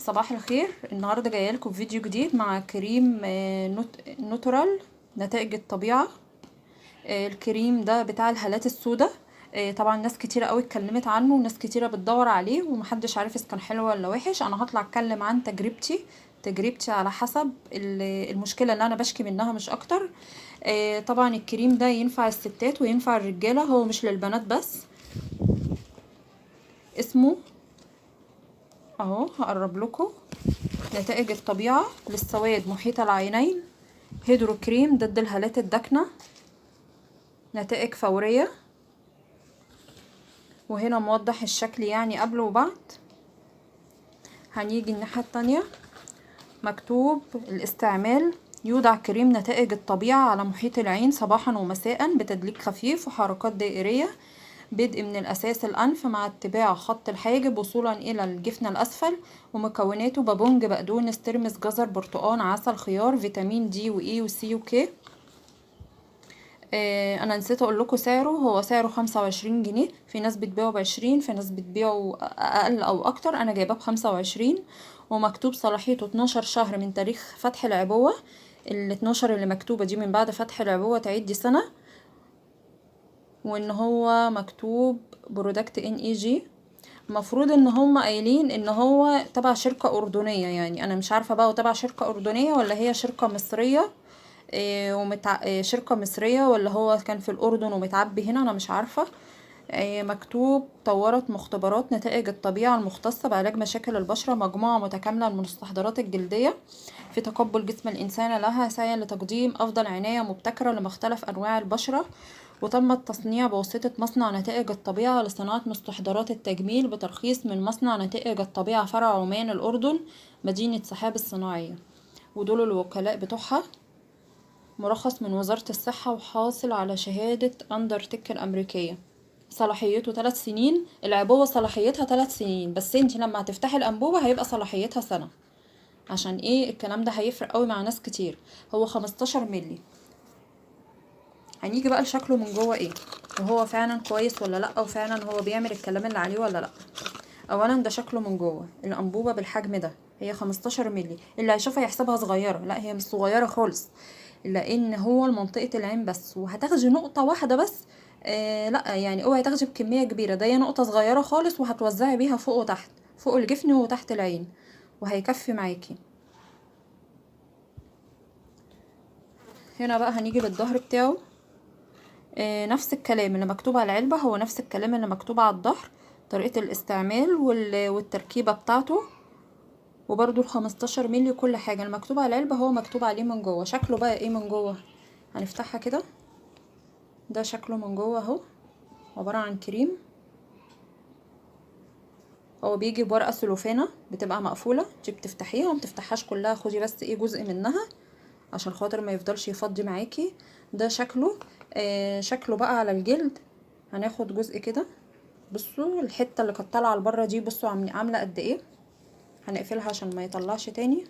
صباح الخير. النهارده جايه لكم فيديو جديد مع كريم نوترال نتائج الطبيعه. الكريم ده بتاع الهالات السوداء. طبعا ناس كتيره قوي اتكلمت عنه وناس كتيره بتدور عليه ومحدش عارف اذا كان حلو ولا وحش. انا هطلع اتكلم عن تجربتي على حسب المشكله اللي انا بشكي منها مش اكتر. طبعا الكريم ده ينفع الستات وينفع الرجاله، هو مش للبنات بس. اسمه اهو، هقرب لكم. نتائج الطبيعة للسواد محيط العينين، هيدرو كريم ضد الهالات الداكنة، نتائج فورية. وهنا موضح الشكل يعني قبل وبعد. هنيجي الناحية التانية، مكتوب الاستعمال: يوضع كريم نتائج الطبيعة على محيط العين صباحا ومساء بتدليك خفيف وحركات دائرية، بدء من الأساس الأنف مع اتباع خط الحاجب وصولا إلى الجفن الأسفل. ومكوناته: بابونج، بقدونس، ترمس، جزر، برتقان، عسل، خيار، فيتامين دي وإي وسي وكي. انا نسيت اقول لكم سعره. هو سعره 25 جنيه. في ناس بتبيعه ب20، في ناس بتبيعه اقل او اكتر. انا جايباه ب25. ومكتوب صلاحيته 12 شهر من تاريخ فتح العبوة. ال12 اللي مكتوبة دي من بعد فتح العبوة تعدي سنة. وان هو مكتوب برودكت NEG. مفروض ان هم قايلين ان هو تبع شركة اردنية، يعني انا مش عارفة بقى هو تبع شركة اردنية ولا هي شركة مصرية. شركة مصرية ولا هو كان في الأردن ومتعبي هنا، أنا مش عارفة. مكتوب: طورت مختبرات نتائج الطبيعة المختصة بعلاج مشاكل البشرة مجموعة متكاملة من المستحضرات الجلدية في تقبل جسم الإنسان لها، سعيا لتقديم أفضل عناية مبتكرة لمختلف أنواع البشرة. وتم التصنيع بواسطة مصنع نتائج الطبيعة لصناعة مستحضرات التجميل بترخيص من مصنع نتائج الطبيعة فرع عمان الأردن مدينة سحاب الصناعية. ودول الوكلاء بتوعها. مرخص من وزارة الصحة وحاصل على شهادة أندرتك الأمريكية. صلاحيته 3 سنين. العبوة صلاحيتها 3 سنين، بس انتي لما هتفتحي الأنبوبة هيبقى صلاحيتها سنة. عشان ايه الكلام ده؟ هيفرق قوي مع ناس كتير. هو 15 ملي. هنيجي بقى لشكله من جوه ايه، وهو فعلا كويس ولا لا، وفعلا هو بيعمل الكلام اللي عليه ولا لا. اولا ده شكله من جوه. الانبوبه بالحجم ده، هي 15 ملي. اللي هيشوفها يحسبها صغيره، لا هي مش صغيره خالص، لان هو لمنطقه العين بس، وهتاخدي نقطه واحده بس. لا يعني اوعي تاخدي بكميه كبيره، ده هي نقطه صغيره خالص وهتوزعي بيها فوق وتحت، فوق الجفن وتحت العين، وهيكفي معاكي. هنا بقى هنيجي للظهر بتاعه. نفس الكلام اللي مكتوب على العلبة هو نفس الكلام اللي مكتوب على الظهر. طريقة الاستعمال والتركيبة بتاعته، وبرده ال15 ملي. كل حاجة المكتوب على العلبة هو مكتوب عليه من جوه. شكله بقى ايه من جوه؟ هنفتحها كده. ده شكله من جوه اهو، عبارة عن كريم. هو بيجي بورقة سلوفانة بتبقى مقفولة، دي بتفتحيها ومتفتحهاش كلها، خدي بس ايه جزء منها عشان خاطر ما يفضلش يفضي معاكي. ده شكله. شكله بقى على الجلد. هناخد جزء كده. بصوا الحته اللي كانت طالعه لبره دي، بصوا عامله قد ايه. هنقفلها عشان ما يطلعش تاني.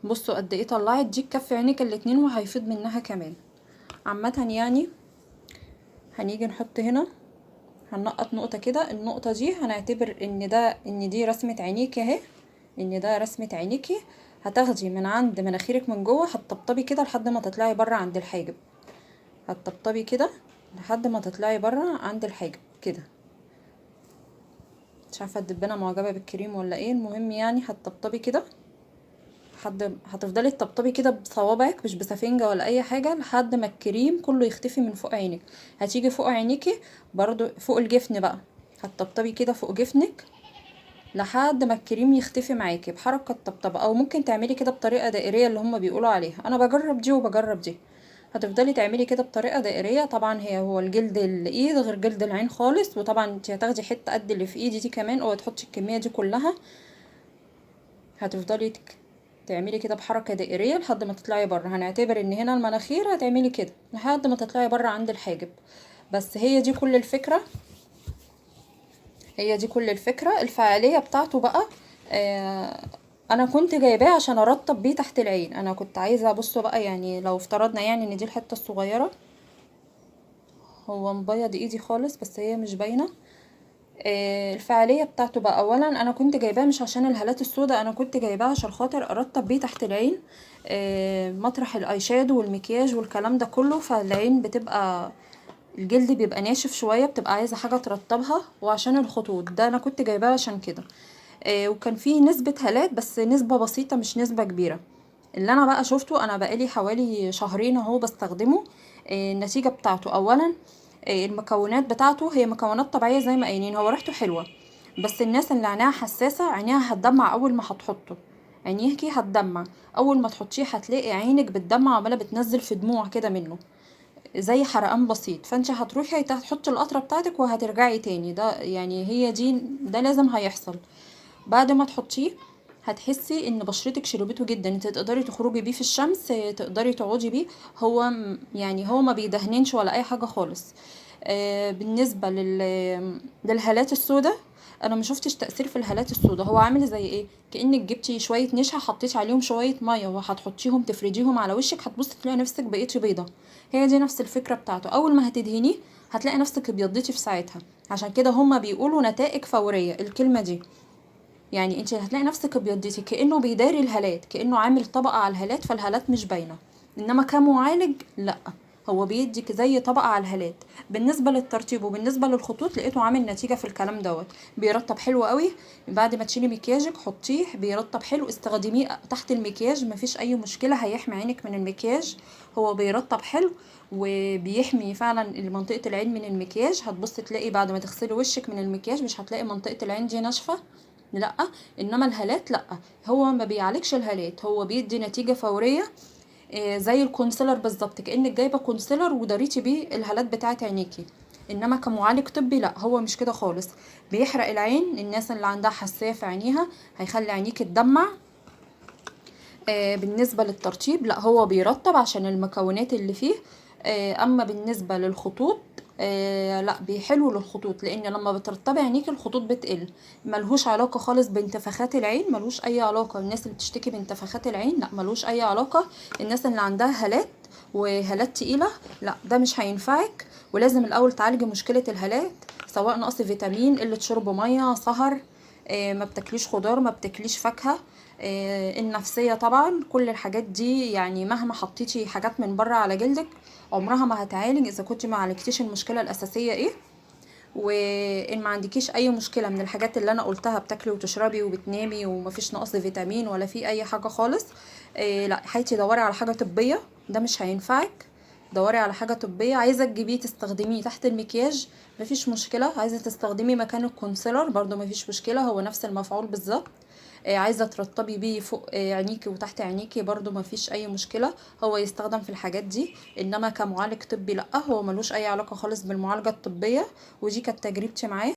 بصوا قد ايه طلعت، دي تكفي عينك الاتنين وهيفيض منها كمان. عامه يعني هنيجي نحط هنا، هننقط نقطه كده. النقطه دي هنعتبر ان دي رسمه عينيكي اهي، ان ده رسمه عينيكي. هتاخدي من عند مناخيرك من جوه، هتطبطبي كده لحد ما تطلعي بره عند الحاجب. هتطبطبي كده لحد ما تطلعي بره عند الحاجب كده. مش عارفه الدبانه معجبه بالكريم ولا ايه، المهم يعني هتطبطبي كده هتفضلي تطبطبي كده بصوابعك، مش بسفنجة ولا اي حاجة، لحد ما الكريم كله يختفي من فوق عينك. هتيجي فوق عينيكي برضو فوق الجفن بقى، هتطبطبي كده فوق جفنك لحد ما الكريم يختفي معاكي بحركة طبطبة، او ممكن تعملي كده بطريقة دائرية اللي هم بيقولوا عليها. انا بجرب دي وبجرب دي. هتفضلي تعملي كده بطريقة دائرية. طبعا هو الجلد الايد غير جلد العين خالص، وطبعا انت هتاخدي حتة قد اللي في ايدي دي كمان، او تحطي الكمية دي كلها. هتفضلي تعملي كده بحركة دائرية لحد ما تطلعي بره. هنعتبر ان هنا المناخير، هتعملي كده لحد ما تطلعي بره عند الحاجب. بس هي دي كل الفكرة. هي دي كل الفكرة. الفعالية بتاعته بقى، انا كنت جايباه عشان ارطب بيه تحت العين. انا كنت عايزة، بصوا بقى، يعني لو افترضنا يعني ان دي الحتة الصغيرة، هو مبيض ايدي خالص بس هي مش باينه. الفعاليه بتاعته بقى، اولا انا كنت جايباه مش عشان الهالات السوداء، انا كنت جايباه عشان خاطر ارطب بيه تحت العين مطرح الاي شادو والمكياج والكلام ده كله. فالعين بتبقى الجلد بيبقى ناشف شويه، بتبقى عايزه حاجه ترطبها، وعشان الخطوط ده انا كنت جايباه عشان كده. وكان فيه نسبه هالات بس نسبه بسيطه مش نسبه كبيره. اللي انا بقى شفته، انا بقالي حوالي شهرين اهو بستخدمه. النتيجه بتاعته، اولا المكونات بتاعته هي مكونات طبيعيه زي ما قايلين، هو ريحته حلوه. بس الناس اللي عينيها حساسه عينيها هتدمع اول ما هتحطه، عينيكي هتدمع اول ما تحطيه، هتلاقي عينك بتدمع عماله بتنزل في دموع كده منه زي حرقان بسيط. فانت هتروحي هتحطي القطره بتاعتك وهترجعي تاني، ده يعني هي دي، ده لازم هيحصل. بعد ما تحطيه هتحسي ان بشرتك شربته جدا، انت تقدري تخرجي بيه في الشمس، تقدري تقعدي بيه. هو يعني هو ما بيدهننش ولا اي حاجه خالص. بالنسبه للهالات السوداء، انا ما شفتش تاثير في الهالات السوداء. هو عامل زي ايه؟ كانك جبتي شويه نشا حطيتي عليهم شويه ميه وهتحطيهم تفرديهم على وشك، هتبصي تلاقي نفسك بقيتي بيضه. هي دي نفس الفكره بتاعته، اول ما هتدهنيه هتلاقي نفسك ابيضتي في ساعتها. عشان كده هما بيقولوا نتائج فوريه الكلمه دي. يعني انت هتلاقي نفسك ابيضتي، كانه بيداري الهالات، كانه عامل طبقه على الهالات فالهالات مش باينه. انما كمعالج لا، هو بيديك زي طبقه على الهالات. بالنسبه للترطيب وبالنسبه للخطوط لقيته عامل نتيجه في الكلام دوت. بيرطب حلو قوي. بعد ما تشيلي مكياجك حطيه، بيرطب حلو، استخدميه تحت المكياج مفيش اي مشكله، هيحمي عينك من المكياج. هو بيرطب حلو وبيحمي فعلا منطقه العين من المكياج. هتبص تلاقي بعد ما تغسلي وشك من المكياج مش هتلاقي منطقه العين دي ناشفه، لا. انما الهالات لا، هو ما بيعالجش الهالات، هو بيدي نتيجة فورية. زي الكونسيلر بالظبط، كأنك جايبة كونسيلر وداريتي بيه الهالات بتاعت عينيكي. انما كمعالج طبي لا، هو مش كده خالص. بيحرق العين، الناس اللي عندها حساسية في عينيها هيخلي عينيك تدمع. بالنسبة للترطيب لا، هو بيرطب عشان المكونات اللي فيه. اما بالنسبة للخطوط لا، بيحلو للخطوط، لان لما بترطبي عينيك الخطوط بتقل. ملهوش علاقة خالص بانتفاخات العين، ملوش اي علاقة. الناس اللي بتشتكي بانتفاخات العين لا، ملوش اي علاقة. الناس اللي عندها هالات وهالات تقيلة لا، ده مش هينفعك. ولازم الاول تعالجي مشكلة الهالات، سواء نقص فيتامين، قلة شرب مية، سهر، ما بتاكليش خضار، ما بتاكليش فاكهة، النفسية طبعا. كل الحاجات دي يعني مهما حطيتي حاجات من بره على جلدك عمرها ما هتعالج اذا كنت ما عالجتيش المشكلة الاساسية ايه. وان ما عندكيش اي مشكلة من الحاجات اللي انا قلتها، بتاكلي وتشربي وبتنامي ومفيش نقص فيتامين ولا في اي حاجة خالص، لا حياتي دوري على حاجة طبية، ده مش هينفعك. دوري على حاجة طبية. عايزة تجيبيه تستخدميه تحت المكياج مفيش مشكلة، عايزة تستخدميه مكان الكونسيلر برضو مفيش مشكلة، هو نفس المفعول بالظبط. عايزة ترطبي بيه فوق عينيكي وتحت عينيكي برضو مفيش اي مشكلة، هو يستخدم في الحاجات دي. انما كمعالج طبي لا، هو ملوش اي علاقة خالص بالمعالجة الطبية. ودي كانت تجربتي معاه.